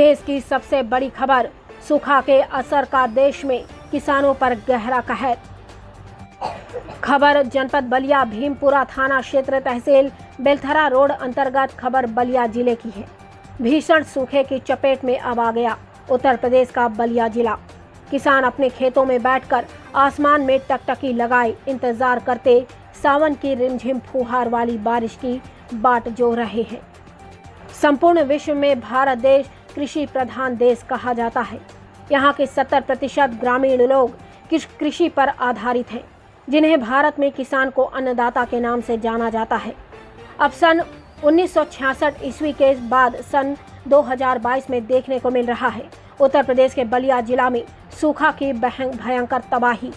देश की सबसे बड़ी खबर, सूखा के असर का देश में किसानों पर गहरा कहर। खबर जनपद बलिया भीमपुरा थाना क्षेत्र तहसील बेलथरा रोड अंतर्गत खबर बलिया जिले की है। भीषण सूखे की चपेट में अब आ गया उत्तर प्रदेश का बलिया जिला। किसान अपने खेतों में बैठकर आसमान में टकटकी लगाए इंतजार करते सावन की रिमझिम फुहार वाली बारिश की बाट जोह रहे हैं। संपूर्ण विश्व में भारत देश कृषि प्रधान देश कहा जाता है। यहाँ के 70% ग्रामीण लोग कृषि पर आधारित हैं, जिन्हें भारत में किसान को अन्नदाता के नाम से जाना जाता है। अब सन 1966 ईस्वी के बाद सन 2022 में देखने को मिल रहा है उत्तर प्रदेश के बलिया जिला में सूखा की भयंकर तबाही।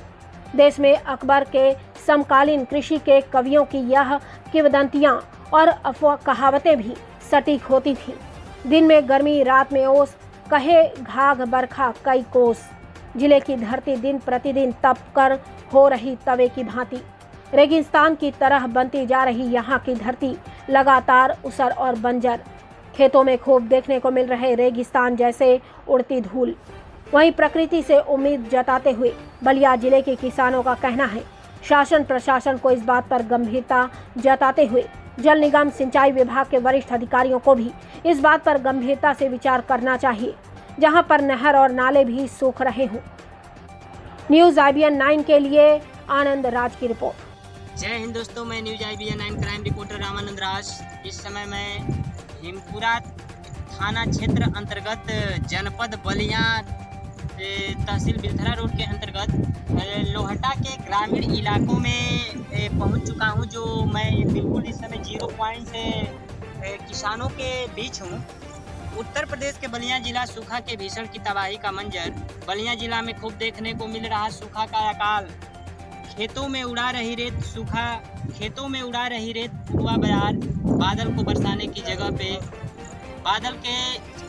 देश में अकबर के समकालीन कृषि के कवियों की यह किंवदंतियां और अफवाह कहावतें भी सटीक होती थीं। दिन में गर्मी, रात में ओस, कहे घाघ बरखा कई कोस। जिले की धरती दिन प्रतिदिन तप कर हो रही तवे की भांति रेगिस्तान की तरह बनती जा रही यहाँ की धरती लगातार उसर और बंजर। खेतों में खूब देखने को मिल रहे रेगिस्तान जैसे उड़ती धूल। वहीं प्रकृति से उम्मीद जताते हुए बलिया जिले के किसानों का कहना है, शासन प्रशासन को इस बात पर गंभीरता जताते हुए जल निगम सिंचाई विभाग के वरिष्ठ अधिकारियों को भी इस बात पर गंभीरता से विचार करना चाहिए, जहां पर नहर और नाले भी सूख रहे हों। न्यूज़ IBN 9 के लिए आनंद राज की रिपोर्ट। जय हिंद दोस्तों, मैं news IBN 9 crime reporter Ramanand Raj. इस समय मैं भीमपुरा थाना क्षेत्र अंतर्गत जनपद बलिया तहसील बेलथरा रोड के अंतर्गत लोहटा के ग्रामीण इलाकों में पहुंच चुका हूं, जो मैं बिल्कुल इस समय 0 पॉइंट से किसानों के बीच हूं। उत्तर प्रदेश के बलिया जिला सूखा के भीषण की तबाही का मंजर बलिया जिला में खूब देखने को मिल रहा। सूखा का अकाल, खेतों में उड़ा रही रेत, सूखा खेतों में उड़ा रही रेत, पूर्वा बयार, बादल को बरसाने की जगह पे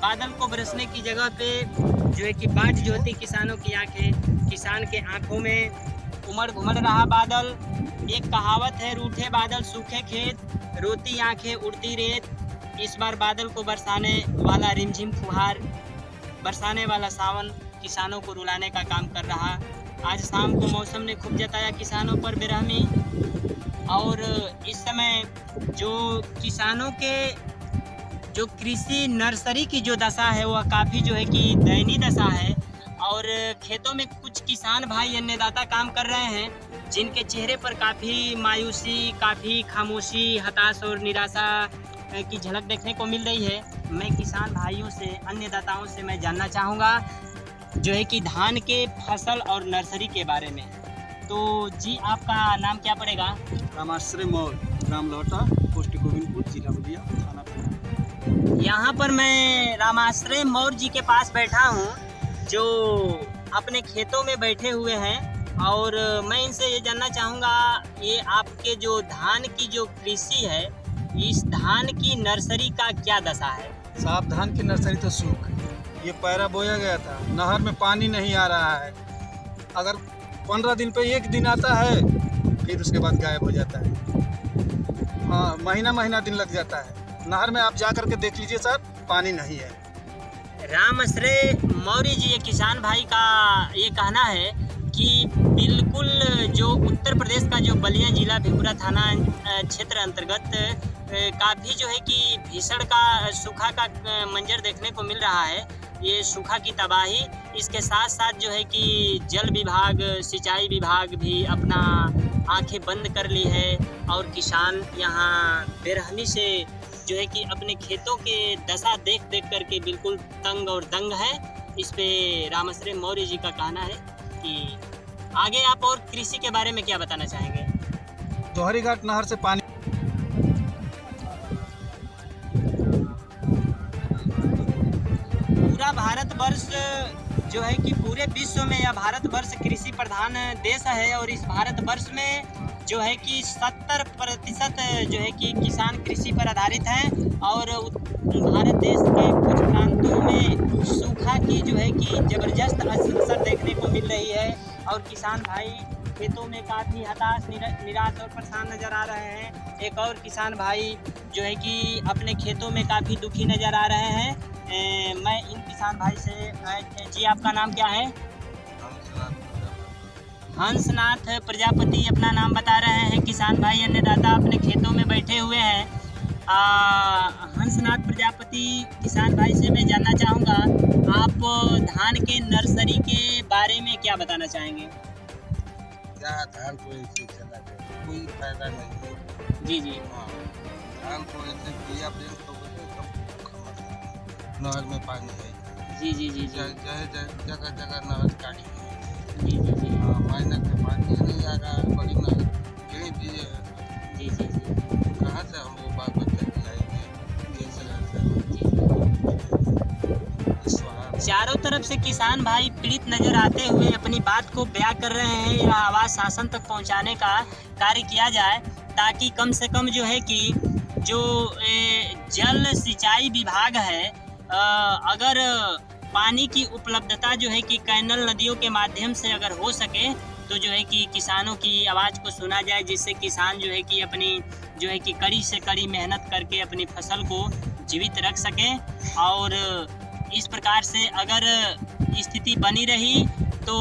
बादल को बरसने की जगह पे जो है कि बाट जो होती किसानों की आंखें, किसान के आंखों में उमड़ घुमड़ रहा बादल। एक कहावत है, रूठे बादल सूखे खेत, रोती आंखें उड़ती रेत। इस बार बादल को बरसाने वाला रिमझिम फुहार, बरसाने वाला सावन किसानों को रुलाने का काम कर रहा। आज शाम को मौसम ने खूब जताया किसानों पर बेरहमी। और इस समय जो किसानों के जो कृषि नर्सरी की जो दशा है वह काफ़ी जो है कि दयनीय दशा है। और खेतों में कुछ किसान भाई अन्नदाता काम कर रहे हैं, जिनके चेहरे पर काफ़ी मायूसी, काफ़ी खामोशी, हताश और निराशा की झलक देखने को मिल रही है। मैं किसान भाइयों से, अन्नदाताओं से मैं जानना चाहूँगा जो है कि धान के फसल और नर्सरी के बारे में। तो जी, आपका नाम क्या पड़ेगा? रामाश्रय मौर्य, ग्राम लोहटा, पोस्ट गोविंदपुर, जिला बलिया, थाना बलिया। यहाँ पर मैं रामाश्रय मौर्य जी के पास बैठा हूँ, जो अपने खेतों में बैठे हुए हैं। और मैं इनसे ये जानना चाहूँगा, ये आपके जो धान की जो कृषि है, इस धान की नर्सरी का क्या दशा है? साहब, धान की नर्सरी तो सूख, ये पैरा बोया गया था, नहर में पानी नहीं आ रहा है। अगर 15 दिन पे एक दिन आता है, फिर उसके बाद गायब हो जाता है। हाँ, महीना दिन लग जाता है। नहर में आप जा करके देख लीजिए सर, पानी नहीं है। रामाश्रय मौर्य जी, ये किसान भाई का ये कहना है कि बिल्कुल जो उत्तर प्रदेश का जो बलिया जिला भीमपुरा थाना क्षेत्र अंतर्गत काफ़ी जो है कि भीषण का सूखा का मंजर देखने को मिल रहा है। ये सूखा की तबाही, इसके साथ साथ जो है कि जल विभाग, सिंचाई विभाग भी अपना आंखें बंद कर ली है। और किसान यहाँ बेरहमी से जो है कि अपने खेतों के दशा देख करके बिल्कुल तंग और दंग है। इस पे रामाश्रय मौर्य जी का कहना है कि आगे आप और कृषि के बारे में क्या बताना चाहेंगे? दोहरी घाट नहर से पानी पूरा भारतवर्ष जो है कि पूरे विश्व में यह भारतवर्ष कृषि प्रधान देश है। और इस भारतवर्ष में जो है कि 70% जो है कि किसान कृषि पर आधारित हैं। और भारत देश के कुछ प्रांतों में सूखा की जो है कि ज़बरदस्त असर देखने को मिल रही है। और किसान भाई खेतों में काफ़ी हताश, निराश और परेशान नज़र आ रहे हैं। एक और किसान भाई जो है कि अपने खेतों में काफ़ी दुखी नज़र आ रहे हैं। मैं इन किसान भाई से जी आपका नाम क्या है? हंसनाथ प्रजापति अपना नाम बता रहे हैं। किसान भाई अन्नदाता अपने खेतों में बैठे हुए हैं। हंसनाथ प्रजापति किसान भाई से मैं जानना चाहूँगा, आप धान के नर्सरी के बारे में क्या बताना चाहेंगे? क्या धान को ऐसे चला गया, कोई फायदा नहीं है। जी जी। हाँ, धान को ऐसे किया फिर तो नहर में पानी है। जी जी जी जी जगह जगह नहर काटी है। जी जी जी। हाँ, महीने के पानी नहीं आ रहा है, बड़ी नहर गिरी दिए है। जी जी जी। कहाँ से हम लोग बाल बच्चे खिलाएंगे? चारों तरफ से किसान भाई पीड़ित नजर आते हुए अपनी बात को बयां कर रहे हैं। यह आवाज़ शासन तक पहुंचाने का कार्य किया जाए, ताकि कम से कम जो है कि जो जल सिंचाई विभाग है, अगर पानी की उपलब्धता जो है कि कैनल नदियों के माध्यम से अगर हो सके तो जो है कि किसानों की आवाज़ को सुना जाए, जिससे किसान जो है कि अपनी जो है कि कड़ी से कड़ी मेहनत करके अपनी फसल को जीवित रख सकें। और इस प्रकार से अगर स्थिति बनी रही तो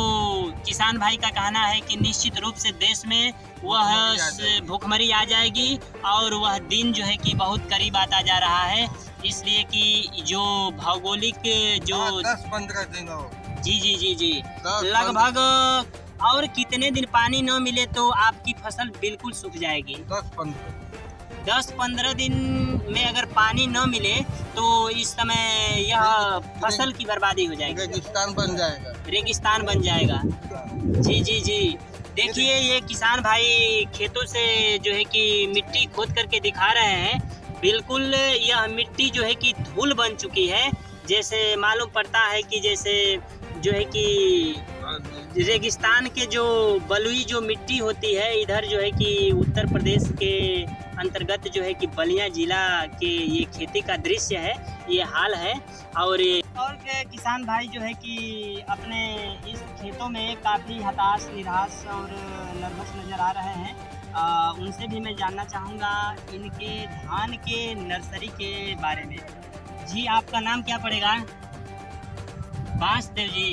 किसान भाई का कहना है कि निश्चित रूप से देश में वह भूखमरी आ जाएगी और वह दिन जो है कि बहुत करीब आता जा रहा है। इसलिए कि जो भौगोलिक जो 10-15 दिन हो। जी जी जी जी लगभग और कितने दिन पानी न मिले तो आपकी फसल बिल्कुल सूख जाएगी? 10-15 दिन में अगर पानी न मिले तो इस समय यह फसल की बर्बादी हो जाएगी, रेगिस्तान बन जाएगा। रेगिस्तान बन जाएगा। जी जी जी। देखिए, ये किसान भाई खेतों से जो है कि मिट्टी खोद करके दिखा रहे हैं। बिल्कुल यह मिट्टी जो है कि धूल बन चुकी है। जैसे मालूम पड़ता है कि जैसे जो है कि रेगिस्तान के जो बलुई जो मिट्टी होती है, इधर जो है कि उत्तर प्रदेश के अंतर्गत जो है कि बलिया जिला के ये खेती का दृश्य है, ये हाल है। और किसान भाई जो है कि अपने इस खेतों में काफ़ी हताश, निराश और नर्वस नज़र आ रहे हैं। उनसे भी मैं जानना चाहूँगा इनके धान के नर्सरी के बारे में। जी आपका नाम क्या पड़ेगा? बांसदेव जी।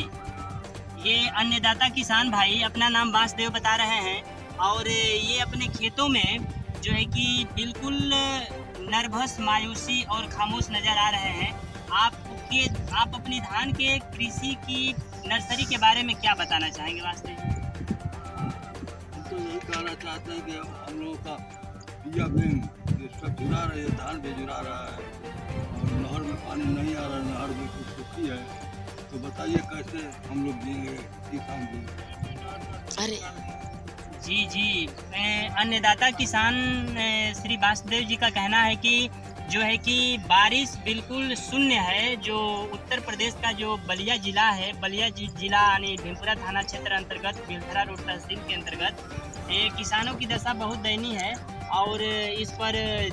ये अन्नदाता किसान भाई अपना नाम बांसदेव बता रहे हैं और ये अपने खेतों में जो है कि बिल्कुल नर्वस, मायूसी और खामोश नज़र आ रहे हैं। आप अपनी धान के कृषि की नर्सरी के बारे में क्या बताना चाहेंगे वास्तव? तो यही कहना चाहते हैं कि हम लोगों का बिया में सब जुड़ा रहे है, धान भी जुड़ा रहा है और नहर में पानी नहीं आ रहा, नहर में कुछ सूखी है, तो बताइए कैसे हम लोग जिएंगे, किसान जिएंगे? अरे जी जी। अन्नदाता किसान श्री वासुदेव जी का कहना है कि जो है कि बारिश बिल्कुल शून्य है। जो उत्तर प्रदेश का जो बलिया जिला है, बलिया जिला यानी भीमपुरा थाना क्षेत्र अंतर्गत बेलथरा रोड तहसील के अंतर्गत किसानों की दशा बहुत दयनीय है और इस पर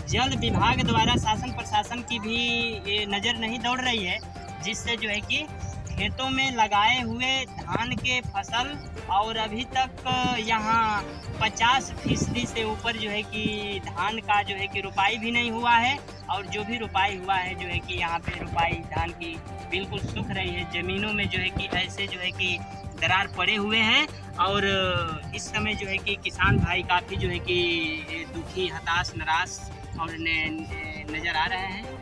जल विभाग द्वारा शासन प्रशासन की भी नज़र नहीं दौड़ रही है, जिससे जो है कि खेतों में लगाए हुए धान के फसल और अभी तक यहाँ 50% से ऊपर जो है कि धान का जो है कि रुपाई भी नहीं हुआ है और जो भी रुपाई हुआ है जो है कि यहाँ पे रुपाई धान की बिल्कुल सूख रही है। ज़मीनों में जो है कि ऐसे जो है कि दरार पड़े हुए हैं और इस समय जो है कि किसान भाई काफ़ी जो है कि दुखी, हताश, निराश और नज़र आ रहे हैं।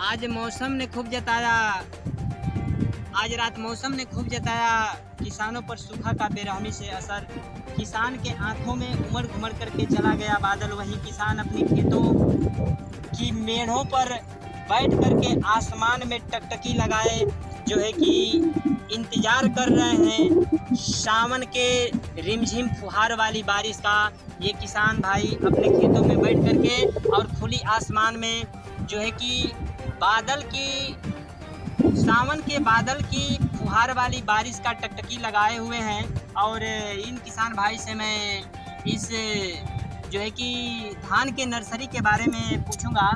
आज मौसम ने खूब जताया, आज रात मौसम ने खूब जताया किसानों पर सूखा का बेरहमी से असर। किसान के आंखों में उमड़ घुमड़ करके चला गया बादल। वही किसान अपनी खेतों की मेढ़ों पर बैठ करके आसमान में टकटकी लगाए जो है कि इंतज़ार कर रहे हैं सावन के रिमझिम फुहार वाली बारिश का। ये किसान भाई अपने खेतों में बैठ करके और खुली आसमान में जो है कि बादल की, सावन के बादल की फुहार वाली बारिश का टकटकी लगाए हुए हैं। और इन किसान भाई से मैं इस जो है कि धान के नर्सरी के बारे में पूछूंगा।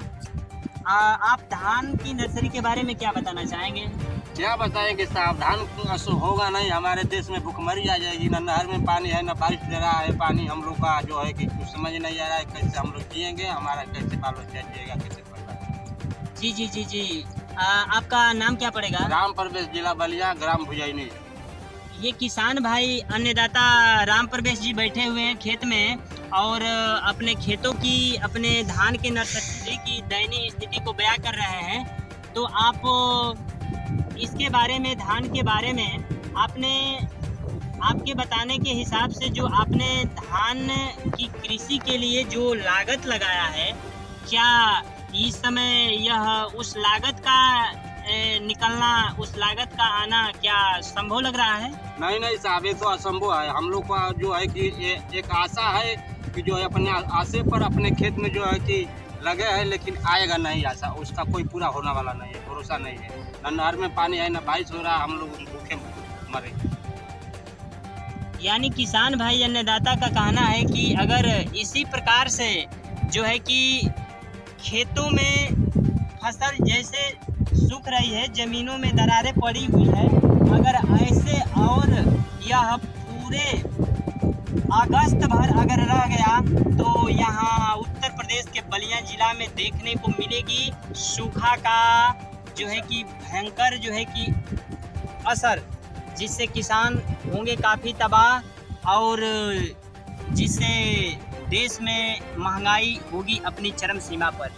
आप धान की नर्सरी के बारे में क्या बताना चाहेंगे? क्या बताएंगे साहब, धान होगा नहीं, हमारे देश में भुखमरी आ जाएगी। ना नहर में पानी है, ना बारिश दे रहा है पानी। हम लोग का जो है कि कुछ समझ नहीं आ रहा है कैसे हम लोग जिएंगे, हमारा कैसे बाल बच्चा जिएगा, कैसे पढ़ेगा। जी जी जी जी। आपका नाम क्या पड़ेगा? राम प्रवेश, जिला बलिया, ग्राम भुजाइनी। ये किसान भाई अन्नदाता राम प्रवेश जी बैठे हुए हैं खेत में और अपने खेतों की, अपने धान के नर्सरी की दयनीय स्थिति को बयां कर रहे हैं। तो आप इसके बारे में, धान के बारे में आपके बताने के हिसाब से जो आपने धान की कृषि के लिए जो लागत लगाया है, क्या इस समय यह उस लागत का निकलना, उस लागत का आना क्या संभव लग रहा है? नहीं साहब, ये तो असंभव है। हम लोग का जो है कि एक आशा है कि जो है अपने आशे पर अपने खेत में जो है कि लगे हैं, लेकिन आएगा नहीं आशा, उसका कोई पूरा होने वाला नहीं है, भरोसा नहीं है। न नहर में पानी है, न बारिश हो रहा है, हम लोग भूखे मरे। यानी किसान भाई अन्नदाता का कहना है कि अगर इसी प्रकार से जो है कि खेतों में फसल जैसे सूख रही है, ज़मीनों में दरारें पड़ी हुई है, अगर ऐसे और यह पूरे अगस्त भर अगर रह गया तो यहाँ उत्तर प्रदेश के बलिया जिला में देखने को मिलेगी सूखा का जो है कि भयंकर जो है कि असर, जिससे किसान होंगे काफ़ी तबाह और जिससे देश में महंगाई होगी अपनी चरम सीमा पर।